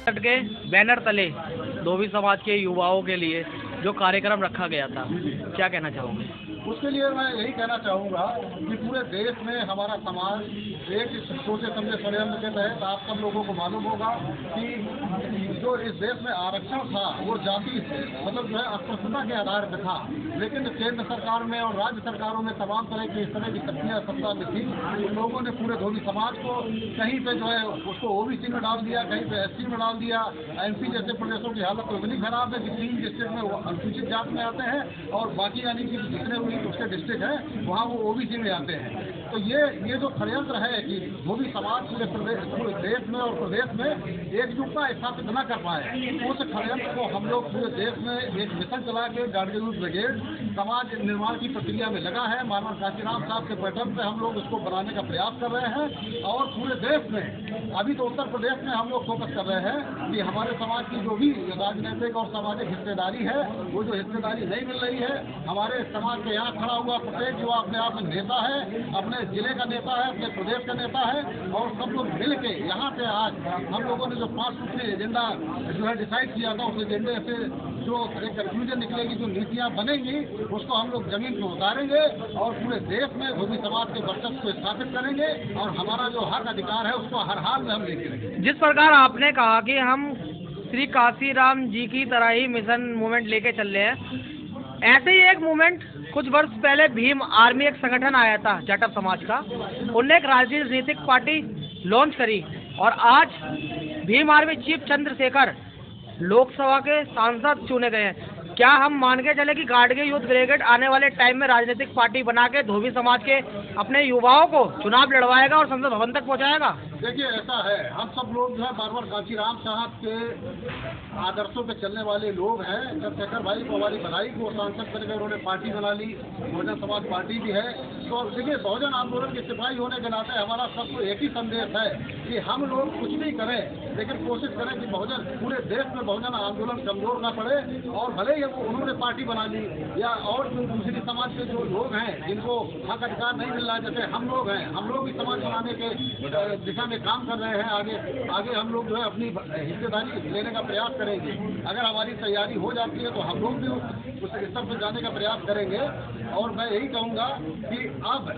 के बैनर तले धोबी समाज के युवाओं के लिए जो कार्यक्रम रखा गया था, क्या कहना चाहोगे? उसके लिए मैं यही कहना चाहूँगा कि पूरे देश में हमारा समाज एक सोचे समझे षड्यंत्र के तहत आप सब लोगों को मालूम होगा कि जो इस देश में आरक्षण था वो जाति मतलब जो है अस्पृश्यता के आधार पर था, लेकिन केंद्र सरकार में और राज्य सरकारों में तमाम तरह की इस तरह की शक्तियाँ सत्ता में थी। उन लोगों ने पूरे धोबी समाज को कहीं पे जो है उसको ओबीसी में डाल दिया, कहीं पे एससी में डाल दिया। एमपी जैसे प्रदेशों की हालत तो इतनी खराब है कि 3 डिस्ट्रिक्ट में वो अनुसूचित जात में आते हैं और बाकी यानी कि जितने उसके डिस्ट्रिक्ट है वहाँ वो ओबीसी में आते हैं। तो ये जो षड्यंत्र है कि धोबी समाज पूरे देश में और प्रदेश में एकजुटता स्थापित न कर पाए, उस षड्यंत्र को हम लोग पूरे देश में एक मिशन चला के गार्जियन यूथ ब्रिगेड समाज निर्माण की प्रक्रिया में लगा है। मानव कांचीराम साहब के पैटर्न पे हम लोग उसको बनाने का प्रयास कर रहे हैं और पूरे देश में अभी तो उत्तर प्रदेश में हम लोग फोकस कर रहे हैं कि हमारे समाज की जो भी राजनीतिक और सामाजिक हिस्सेदारी है वो जो हिस्सेदारी नहीं मिल रही है। हमारे समाज के यहाँ खड़ा हुआ प्रत्येक जो अपने आप में नेता है, अपने जिले का नेता है, अपने प्रदेश का नेता है और सब लोग मिल के यहाँ से आज हम लोगों ने जो 5 सूत्री एजेंडा जो है डिसाइड किया था, उस एजेंडे से जो एक कंक्लूजन निकलेगी, जो नीतियाँ बनेंगी उसको हम लोग जमीन पर उतारेंगे और पूरे देश में धोबी समाज के वर्चस्व को स्थापित करेंगे और हमारा जो हक अधिकार है उसको हर हाल में हम लेके रहेंगे। जिस प्रकार आपने कहा कि हम श्री कांशीराम जी की तरह ही मिशन मूवमेंट लेके चल रहे हैं, ऐसे ही एक मूवमेंट कुछ वर्ष पहले भीम आर्मी एक संगठन आया था जाटव समाज का, उनने एक राजनीतिक पार्टी लॉन्च करी और आज भीम आर्मी चीफ चंद्रशेखर लोकसभा के सांसद चुने गए हैं। क्या हम मान के चले कि गार्जियन यूथ ब्रिगेड आने वाले टाइम में राजनीतिक पार्टी बना के धोबी समाज के अपने युवाओं को चुनाव लड़वाएगा और संसद भवन तक पहुंचाएगा? देखिए ऐसा है, हम सब लोग जो है बार बार कांशीराम साहब के आदर्शों पे चलने वाले लोग हैं। चंद्रशेखर भाई को हमारी बधाई को सांसद करके उन्होंने पार्टी बना ली, बहुजन समाज पार्टी भी है। तो देखिए बहुजन आंदोलन के सिपाही होने के नाते हमारा सबको एक ही संदेश है कि हम लोग कुछ भी करें लेकिन कोशिश करें कि बहुजन पूरे देश में बहुजन आंदोलन कमजोर ना पड़े। और भले ही उन्होंने पार्टी बना ली या और जो दूसरी समाज के जो लोग हैं जिनको हक अधिकार नहीं मिल रहा है, जैसे हम लोग हैं, हम लोग भी समाज बनाने के दिशा में काम कर रहे हैं। आगे हम लोग जो है अपनी हिस्सेदारी लेने का प्रयास करेंगे। अगर हमारी तैयारी हो जाती है तो हम लोग भी उस स्तर पर जाने का प्रयास करेंगे। और मैं यही कहूँगा कि अब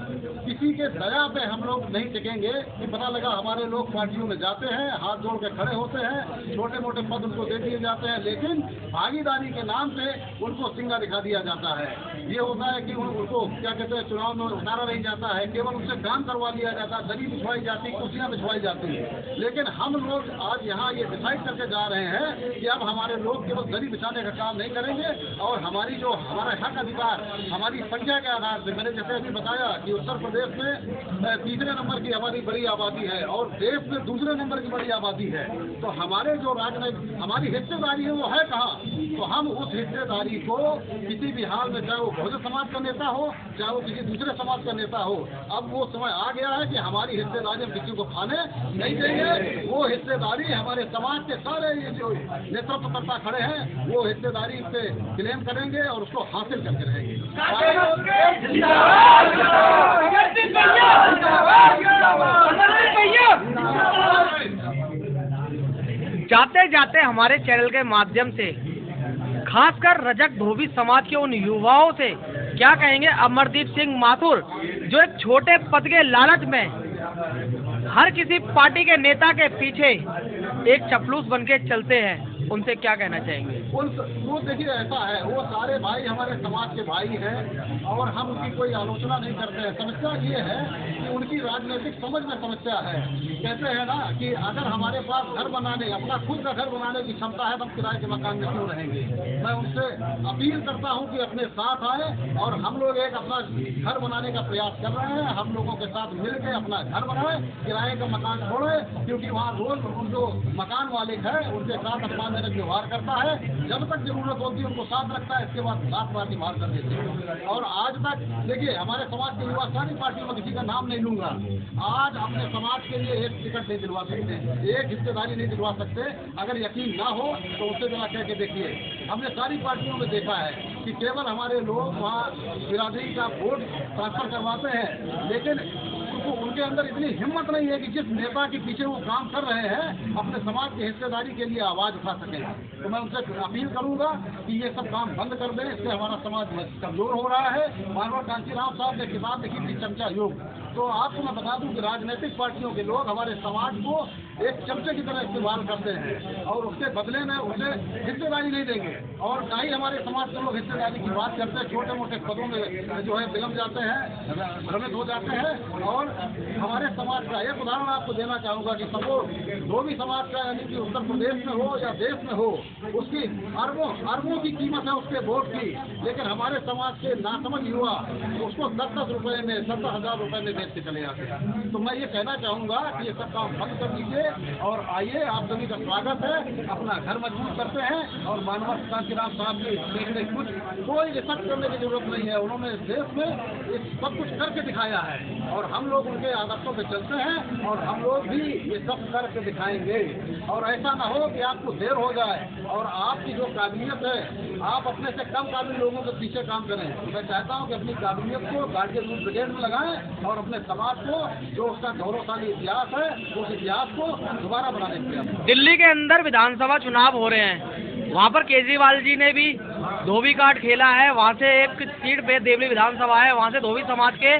किसी के दया पे हम लोग नहीं टिकेंगे कि पता लगा हमारे लोग पार्टियों में जाते हैं, हाथ जोड़ के खड़े होते हैं, छोटे मोटे पद उनको दे दिए जाते हैं, लेकिन भागीदारी के नाम पे उनको सिंगा दिखा दिया जाता है। ये होता है कि उनको क्या कहते हैं चुनाव में उतारा नहीं जाता है, केवल उनसे काम करवा लिया जाता है, दरी बिछवाई जाती, कुर्सियाँ बिछवाई जाती है। लेकिन हम लोग आज यहाँ ये डिसाइड करके जा रहे हैं कि अब हमारे लोग केवल दरी बिछाने का काम नहीं करेंगे और हमारी जो हमारा हक अधिकार हमारी संख्या के आधार पर, मैंने जैसे अभी बताया कि उत्तर प्रदेश में 3रे नंबर की हमारी बड़ी आबादी है और देश में 2रे नंबर की बड़ी आबादी है। तो हमारे जो राजनीतिक हमारी हिस्सेदारी है वो है कहाँ? तो हम उस हिस्सेदारी को किसी भी हाल में, चाहे वो बहुजन समाज का नेता हो चाहे वो किसी दूसरे समाज का नेता हो, अब वो समय आ गया है कि हमारी हिस्सेदारी हम किसी को खाने नहीं देंगे। वो हिस्सेदारी हमारे समाज के सारे ये जो नेतृत्वकर्ता खड़े हैं वो हिस्सेदारी से क्लेम करेंगे और उसको हासिल करके रहेंगे। जाते जाते हमारे चैनल के माध्यम से खासकर रजक धोबी समाज के उन युवाओं से क्या कहेंगे? अमरदीप सिंह माथुर जो एक छोटे पद के लालच में हर किसी पार्टी के नेता के पीछे एक चपलूस बन के चलते हैं, उनसे क्या कहना चाहेंगे? वो देखिए ऐसा है, वो सारे भाई हमारे समाज के भाई हैं और हम उनकी कोई आलोचना नहीं करते हैं। समस्या ये है कि उनकी राजनीतिक समझ में समस्या है। कहते हैं ना कि अगर हमारे पास घर बनाने, अपना खुद का घर बनाने की क्षमता है तो हम किराए के मकान में क्यों रहेंगे? मैं उनसे अपील करता हूँ कि अपने साथ आए और हम लोग एक अपना घर बनाने का प्रयास कर रहे हैं। हम लोगों के साथ मिल के अपना घर बनाए, किराए का मकान छोड़े, क्योंकि वहाँ रोज जो मकान मालिक है उनके साथ अपमानजनक व्यवहार करता है। जब तक जरूरत होती है उनको साथ रखता है, इसके बाद साथ पार्टी मार कर देते हैं। और आज तक देखिए हमारे समाज के युवा, सारी पार्टियों में किसी का नाम नहीं लूंगा, आज अपने समाज के लिए एक टिकट नहीं दिलवा सकते, एक हिस्सेदारी नहीं दिलवा सकते। अगर यकीन ना हो तो उससे जरा कह के देखिए। हमने सारी पार्टियों में देखा है कि केवल हमारे लोग वहाँ बिरादरी का वोट ट्रांसफर करवाते हैं, लेकिन तो उनके अंदर इतनी हिम्मत नहीं है कि जिस नेता के पीछे वो काम कर रहे हैं अपने समाज की हिस्सेदारी के लिए आवाज उठा सकें। तो मैं उनसे अपील करूंगा कि ये सब काम बंद कर दें, इससे हमारा समाज कमजोर हो रहा है। मानव कांचीराम साहब ने किताब लिखी थी चमचा युग, तो आपको मैं बता दूं कि राजनीतिक पार्टियों के लोग हमारे समाज को एक चमचे की तरह इस्तेमाल करते हैं और उसके बदले में उसे हिस्सेदारी नहीं देंगे। और ना ही हमारे समाज के लोग हिस्सेदारी की बात करते हैं, छोटे मोटे पदों में जो है विलम्ब जाते हैं, भ्रमित हो जाते हैं। और हमारे समाज का एक उदाहरण आपको देना चाहूँगा कि सपोज धोबी समाज का यानी कि उत्तर प्रदेश में हो या देश में हो, उसकी अरबों की कीमत है उसके वोट की, लेकिन हमारे समाज के नासमझ युवा उसको 10-10 रुपए में 70,000 रुपए में बेच के चले जाते हैं। तो मैं ये कहना चाहूँगा कि ये सब काम बंद कर दीजिए और आइए, आप सभी का स्वागत है, अपना घर मजबूत करते हैं। और मानव कांचीराम साहब की देखने कोई रिसर्च करने की जरूरत नहीं है, उन्होंने देश में इस सब कुछ करके दिखाया है और हम लोग उनके आदर्शों पे चलते हैं और हम लोग भी ये सब करके दिखाएंगे। और ऐसा ना हो कि आपको देर हो जाए और आपकी जो काबिलियत है आप अपने से कम काबिल लोगों के पीछे काम करें। तो मैं चाहता हूँ कि अपनी काबिलियत को गार्जियन रूप ब्रिगेड में लगाएं और अपने समाज को जो उसका गौरवशाली इतिहास है उस इतिहास को दोबारा बनाने के लिए। दिल्ली के अंदर विधानसभा चुनाव हो रहे हैं, वहाँ पर केजरीवाल जी ने भी धोबी कार्ड खेला है। वहाँ से एक सीट पे देवली विधानसभा है, वहाँ से धोबी समाज के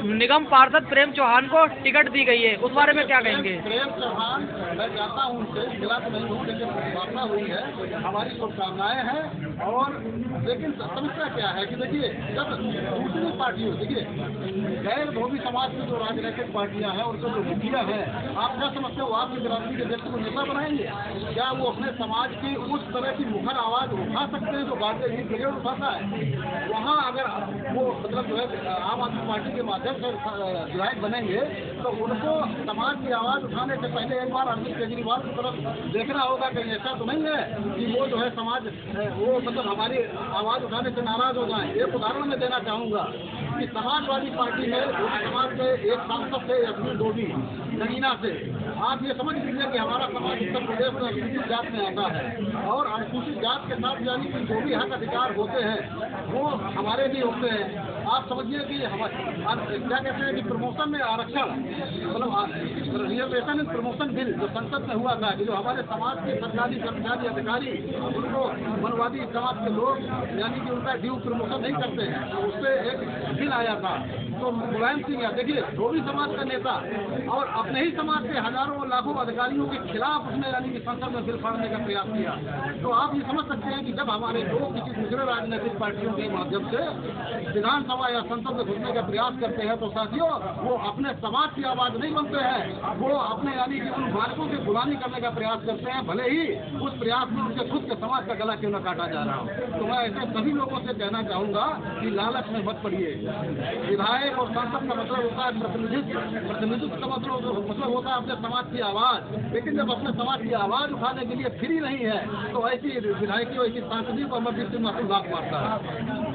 निगम पार्षद प्रेम चौहान को टिकट दी गई है, उस बारे में क्या कहेंगे? प्रेम चौहान मैं जानता हूँ उनसे, मिला तो नहीं हूँ, लेकिन वार्ता हुई है, हमारी शुभकामनाएं हैं। और लेकिन समस्या क्या है कि देखिए, जब दूसरी पार्टियों, देखिए गैर धोबी समाज की जो राजनीतिक पार्टियां हैं उनके जो मुखिया हैं, आप क्या समझते हो आपकी बिरादरी के व्यक्ति को नेता बनाएंगे? क्या वो अपने समाज की उस तरह की मुखर आवाज उठा सकते हैं जो गार्जियन ब्रिगेड उठाता है? वहाँ अगर वो मतलब जो है आम आदमी पार्टी के माध्यम से विधायक बनेंगे तो उनको समाज की आवाज उठाने से पहले एक बार अरविंद केजरीवाल की तरफ देखना होगा। कहीं ऐसा तो नहीं है कि वो जो है समाज वो मतलब हमारी आवाज उठाने से नाराज हो जाए। एक उदाहरण मैं देना चाहूँगा कि समाजवादी पार्टी में समाज के एक सांसद थे यशवी डोभी नगीना से। आप ये समझ लीजिए कि हमारा समाज उत्तर प्रदेश में अनुसूचित जात में आता है और अनुसूचित जात के साथ यानी कि जो भी हक अधिकार होते हैं वो हमारे भी होते हैं। आप समझिए कि हमारे क्या कहते हैं कि प्रमोशन में आरक्षण मतलब रिजर्वेशन एंड प्रमोशन बिल जो संसद में हुआ था कि जो हमारे समाज के सरकारी कर्मचारी अधिकारी उनको वनवादी समाज के लोग यानी कि उनका ड्यू प्रमोशन नहीं करते हैं, तो उससे एक बिल आया था। तो मुलायम सिंह देखिए धोबी समाज का नेता और अपने ही समाज के हजारों लाखों अधिकारियों के खिलाफ उसने यानी कि संसद में बिल फाड़ने का प्रयास किया। तो आप ये समझ सकते हैं कि जब हमारे लोग किसी दूसरे राजनीतिक पार्टियों के माध्यम से विधानसभा या संसद में घुसने का प्रयास करते हैं तो साथियों वो अपने समाज की आवाज नहीं बनते हैं, वो अपने यानी कि उन मालिकों की गुलामी करने का प्रयास करते हैं, भले ही उस प्रयास में उनके खुद के समाज का गला क्यों न काटा जा रहा हो। तो मैं ऐसे सभी लोगों से कहना चाहूँगा कि लालच में मत पड़िए। विधायक और सांसद का मतलब होता है प्रतिनिधित्व का मतलब होता है अपने समाज की आवाज, लेकिन जब अपने समाज की आवाज उठाने के लिए फ्री नहीं है तो ऐसी विधायकी और ऐसी सांसदी को अमरजीत सिंह माथुर लात मारता है।